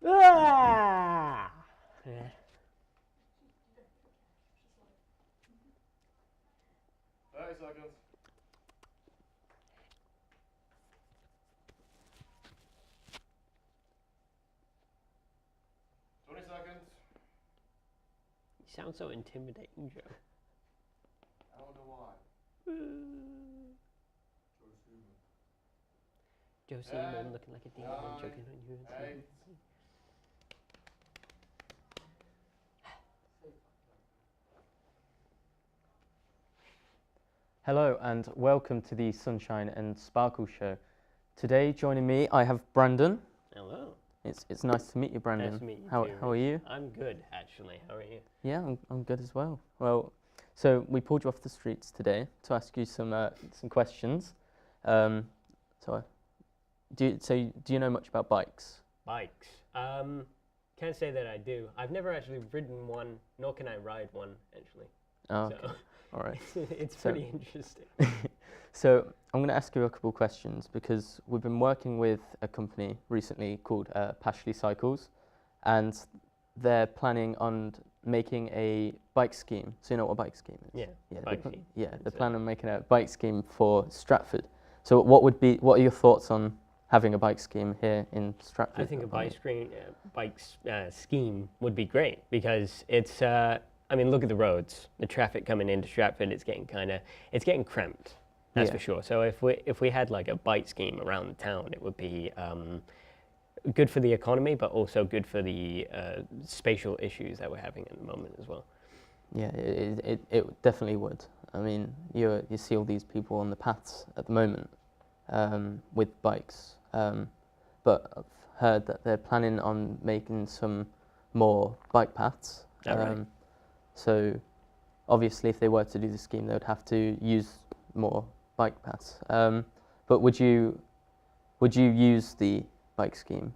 Ah! Yeah. You sound so intimidating, Joe. I don't know why. Joe Seaman looking like a demon and choking on you. Hello and welcome to the Sunshine and Sparkle Show. Today joining me I have Brandon. Hello. It's nice to meet you, Brandon. Nice to meet you how too, are you? I'm good, actually. How are you? Yeah, I'm good as well. Well, so we pulled you off the streets today to ask you some questions. Do you know much about bikes? Bikes. Can't say that I do. I've never actually ridden one, nor can I ride one, actually. Oh, okay. So All right. it's pretty interesting. So I'm going to ask you a couple questions because we've been working with a company recently called Pashley Cycles, and they're planning on making a bike scheme. So you know what a bike scheme is? Yeah, bike scheme. Yeah, they're planning on making a bike scheme for Stratford. So what are your thoughts on having a bike scheme here in Stratford? I think a bike scheme would be great because it's. I mean, look at the roads. The traffic coming into Stratford, it's getting cramped. That's for sure. So if we had like a bike scheme around the town, it would be good for the economy, but also good for the spatial issues that we're having at the moment as well. Yeah, it definitely would. I mean, you see all these people on the paths at the moment with bikes, but I've heard that they're planning on making some more bike paths. Right. So obviously, if they were to do the scheme, they would have to use more bike paths. But would you use the bike scheme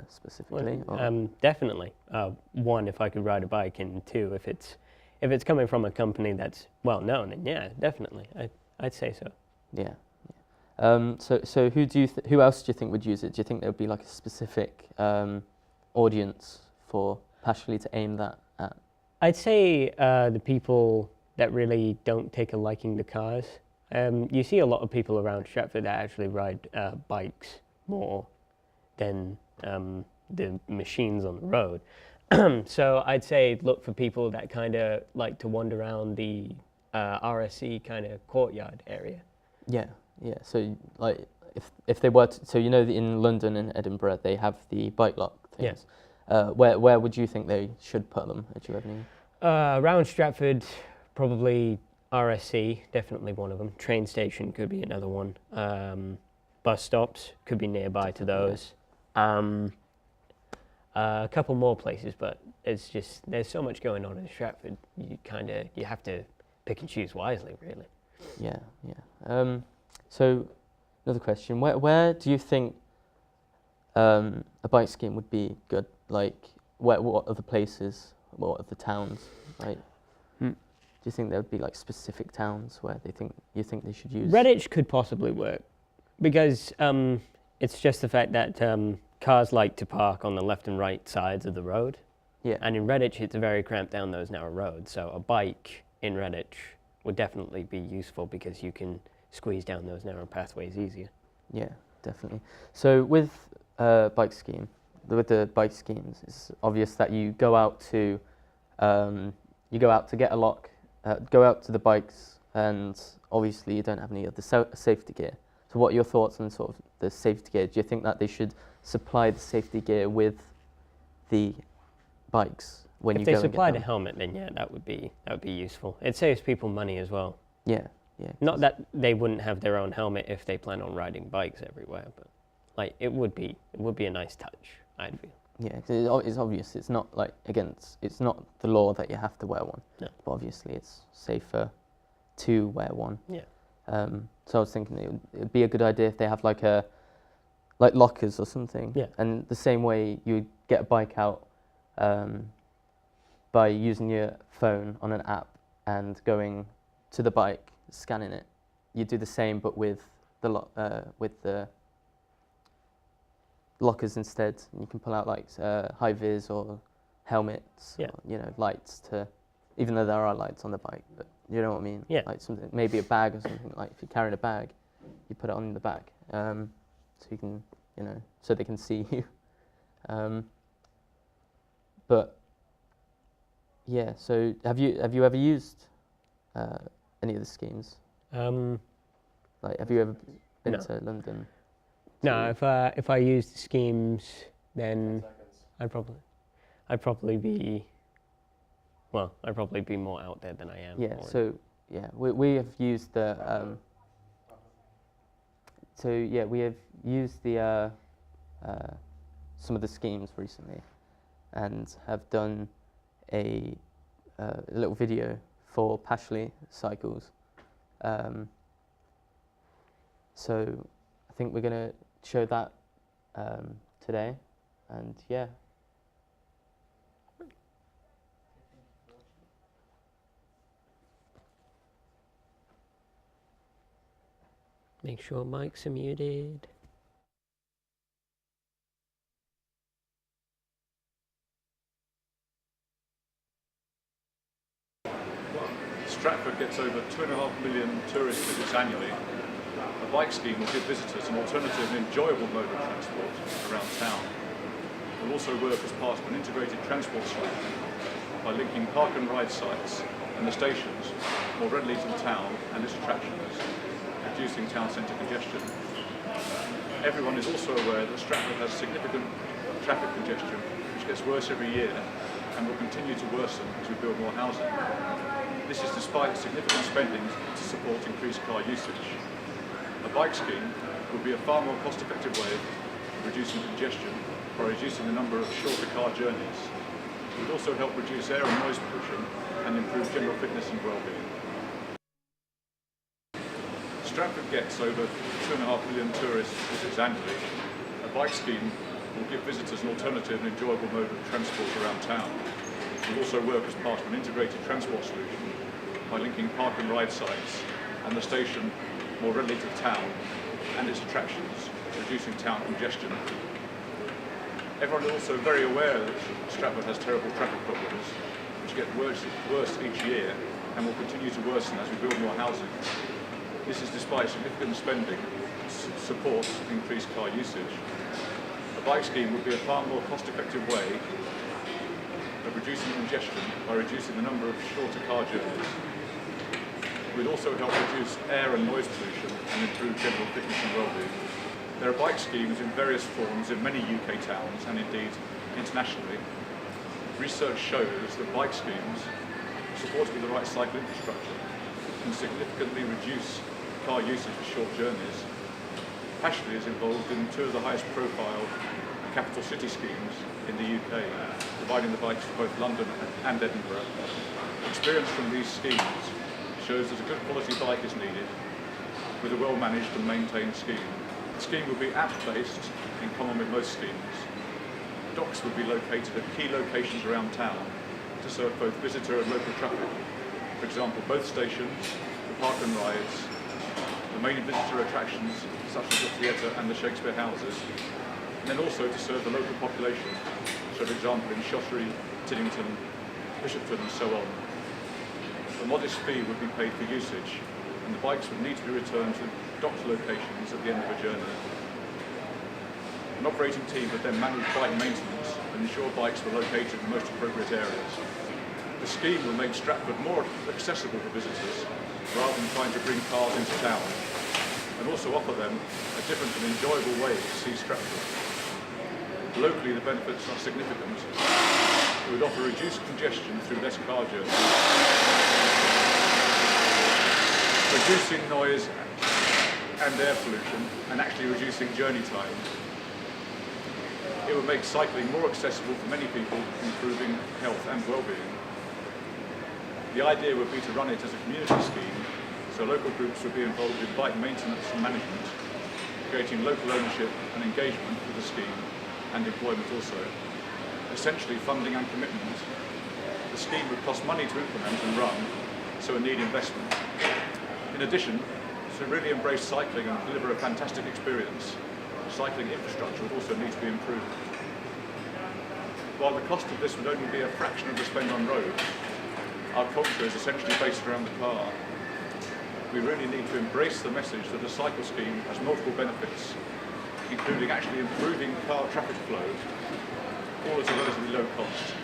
specifically? Definitely. One, if I could ride a bike, and two, if it's coming from a company that's well known, then yeah, definitely, I'd say so. Yeah. So who else do you think would use it? Do you think there would be like a specific audience for Pashley to aim that at? I'd say the people that really don't take a liking to cars. You see a lot of people around Stratford that actually ride bikes more than the machines on the road. So I'd say look for people that kind of like to wander around the RSC kind of courtyard area. Yeah. So like if they were to, so you know in London and Edinburgh they have the bike lock things. Yes. Where would you think they should put them? Do you have any? Around Stratford, probably RSC, definitely one of them. Train station could be another one. Bus stops could be nearby to those. A couple more places, but there's so much going on in Stratford. You have to pick and choose wisely, really. Yeah. So another question: where do you think a bike scheme would be good? Like, what are the places? What are the towns? Like, do you think there would be like specific towns where you think they should use? Redditch could possibly work because it's just the fact that cars like to park on the left and right sides of the road. Yeah. And in Redditch, it's very cramped down those narrow roads. So a bike in Redditch would definitely be useful because you can squeeze down those narrow pathways easier. Yeah, definitely. So with the bike schemes, it's obvious that you go out to get a lock, go out to the bikes, and obviously you don't have any of the safety gear. So what are your thoughts on sort of the safety gear? Do you think that they should supply the safety gear with the bikes when you go and get them? If they supplied a helmet, then yeah, that would be useful. It saves people money as well. Yeah. Not that they wouldn't have their own helmet if they plan on riding bikes everywhere, but like it would be a nice touch, I'd feel. Yeah, it's obvious. It's not like it's not the law that you have to wear one. No. But obviously, it's safer to wear one. Yeah. So I was thinking it would be a good idea if they have like lockers or something. Yeah. And the same way you would get a bike out by using your phone on an app and going to the bike, scanning it. You do the same, but with the lockers instead. You can pull out like high vis or helmets, Yeah. or, you know, lights to, even though there are lights on the bike, but you know what I mean? Yeah. Like something, maybe a bag or something, like if you're carrying a bag, you put it on the back, so you can, you know, so they can see you. But yeah, so have you ever used any of the schemes? Like, have you ever been No. to London? No, to- if I used schemes, then 10 seconds. I'd probably be, well, I'd probably be more out there than I am. Yeah, or- so yeah, we have used the we have used the some of the schemes recently, and have done a little video for Pashley cycles. So I think we're gonna show that today, and yeah. Make sure mics are muted. Stratford gets over 2.5 million tourist visits annually. A bike scheme will give visitors an alternative and enjoyable mode of transport around town. It will also work as part of an integrated transport solution by linking park and ride sites and the stations more readily to the town and its attractions, reducing town centre congestion. Everyone is also aware that Stratford has significant traffic congestion, which gets worse every year and will continue to worsen as we build more housing. This is despite significant spending to support increased car usage. A bike scheme would be a far more cost-effective way of reducing congestion by reducing the number of shorter car journeys. It would also help reduce air and noise pollution and improve general fitness and well-being. Stratford gets over 2.5 million tourist visits annually. A bike scheme will give visitors an alternative and enjoyable mode of transport around town. It will also work as part of an integrated transport solution by linking park and ride sites and the station more readily to the town and its attractions, reducing town congestion. Everyone is also very aware that Stratford has terrible traffic problems, which get worse each year and will continue to worsen as we build more housing. This is despite significant spending to support increased car usage. A bike scheme would be a far more cost-effective way of reducing congestion by reducing the number of shorter car journeys. It would also help reduce air and noise pollution and improve general fitness and well-being. There are bike schemes in various forms in many UK towns and indeed internationally. Research shows that bike schemes, supported with the right cycle infrastructure, can significantly reduce car usage for short journeys. Pashley is involved in two of the highest profile capital city schemes in the UK, providing the bikes for both London and Edinburgh. Experience from these schemes shows that a good quality bike is needed with a well-managed and maintained scheme. The scheme will be app-based in common with most schemes. Docks would be located at key locations around town to serve both visitor and local traffic. For example, both stations, the park and rides, the main visitor attractions such as the theatre and the Shakespeare houses, and then also to serve the local population, so for example in Shottery, Tiddington, Bishopton and so on. A modest fee would be paid for usage, and the bikes would need to be returned to docked locations at the end of a journey. An operating team would then manage bike maintenance and ensure bikes were located in the most appropriate areas. The scheme will make Stratford more accessible for visitors, rather than trying to bring cars into town, and also offer them a different and enjoyable way to see Stratford. Locally, the benefits are significant. It would offer reduced congestion through less car journeys, reducing noise and air pollution, and actually reducing journey time. It would make cycling more accessible for many people, improving health and well-being. The idea would be to run it as a community scheme, so local groups would be involved in bike maintenance and management, creating local ownership and engagement with the scheme, and employment also. Essentially funding and commitment. The scheme would cost money to implement and run, so it need investment. In addition, to really embrace cycling and deliver a fantastic experience, cycling infrastructure would also need to be improved. While the cost of this would only be a fraction of the spend on roads, our culture is essentially based around the car. We really need to embrace the message that a cycle scheme has multiple benefits, including actually improving car traffic flow, all at a relatively low cost.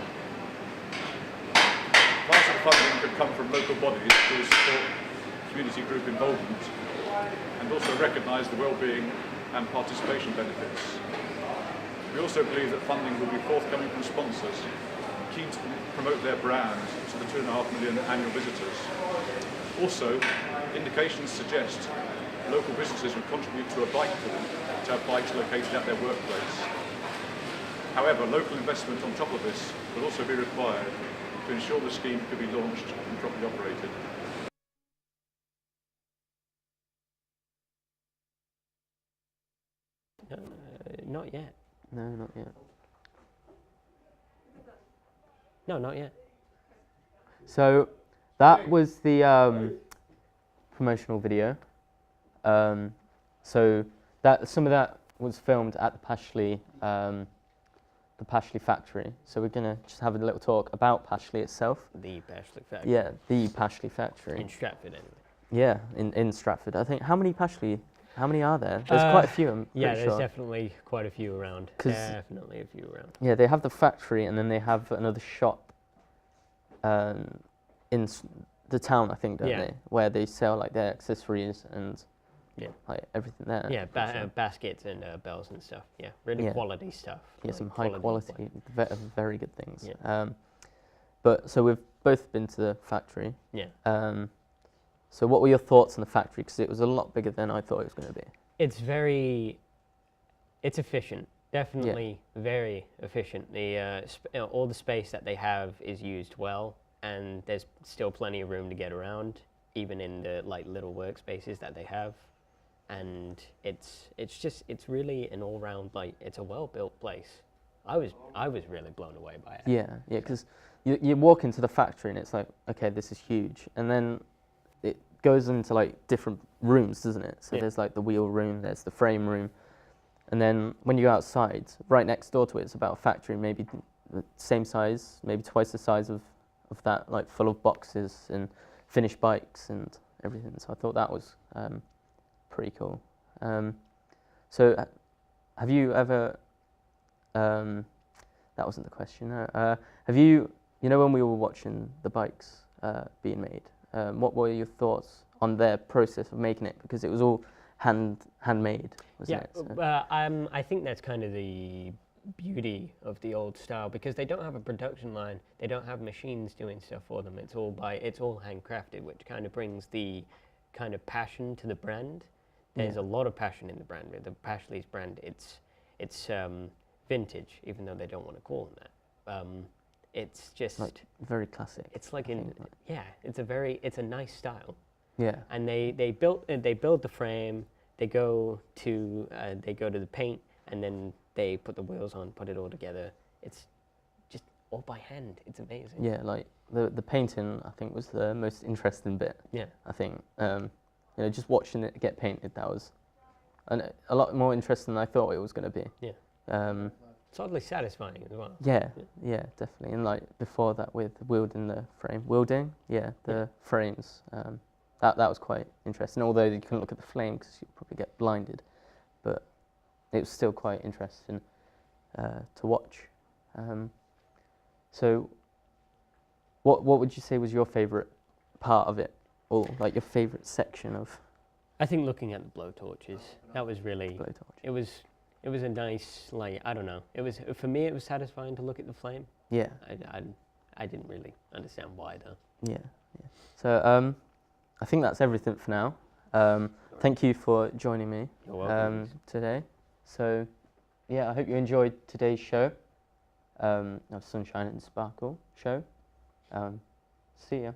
Parts of the funding could come from local bodies who support community group involvement and also recognise the well-being and participation benefits. We also believe that funding will be forthcoming from sponsors keen to promote their brand to the 2.5 million annual visitors. Also, indications suggest local businesses would contribute to a bike pool to have bikes located at their workplace. However, local investment on top of this will also be required to ensure the scheme could be launched and properly operated. Not yet. No, not yet. No, not yet. So that was the promotional video. So that some of that was filmed at the Pashley factory. So we're gonna just have a little talk about Pashley itself. The Pashley factory. Yeah, the Pashley factory. In Stratford, anyway. Yeah, in Stratford. I think how many are there? There's quite a few. I'm Yeah, pretty there's sure. definitely quite a few around. 'Cause- Definitely a few around. Yeah, they have the factory and then they have another shop in the town, I think, don't Yeah. they? Where they sell like their accessories and Yeah. like everything there. Yeah, I'm pretty sure. baskets and bells and stuff. Yeah, really Yeah. quality stuff. Yeah, like some high quality, very good things. Yeah. But so we've both been to the factory. Yeah. So what were your thoughts on the factory? Because it was a lot bigger than I thought it was going to be. It's efficient. Definitely very efficient. All the space that they have is used well, and there's still plenty of room to get around, even in the like little workspaces that they have. And it's really an all-round, like, it's a well-built place. I was really blown away by it. Yeah, because you walk into the factory and it's like, okay, this is huge, and then it goes into like different rooms, doesn't it? So Yeah. there's like the wheel room, there's the frame room, and then when you go outside, right next door to it is about a factory, maybe the same size, maybe twice the size of that, like full of boxes and finished bikes and everything. So I thought that was pretty cool. So have you ever? That wasn't the question. Have you? You know, when we were watching the bikes being made, what were your thoughts on their process of making it? Because it was all handmade, wasn't it? So. I think that's kind of the beauty of the old style, because they don't have a production line. They don't have machines doing stuff for them. It's all handcrafted, which kind of brings the kind of passion to the brand. There's a lot of passion in the brand. The Pashley's brand, it's vintage, even though they don't want to call them that. It's just like very classic. It's like it's a nice style. Yeah. And they build the frame. They go to the paint, and then they put the wheels on, put it all together. It's just all by hand. It's amazing. Yeah, like the painting, I think, was the most interesting bit. Yeah. I think just watching it get painted, that was a lot more interesting than I thought it was going to be. Yeah. It's oddly satisfying as well. Yeah, definitely. And like before that, with wielding the frame, the frames. That was quite interesting. Although you couldn't look at the flame because you'd probably get blinded, but it was still quite interesting to watch. So, what would you say was your favourite part of it, or like your favourite section of? I think looking at the blowtorches, that was really. Blowtorch. It was a nice, like, I don't know. It was, for me, it was satisfying to look at the flame. Yeah. I didn't really understand why though. Yeah. So I think that's everything for now. Thank you for joining me today. So yeah, I hope you enjoyed today's show. Of Sunshine and Sparkle show. See ya.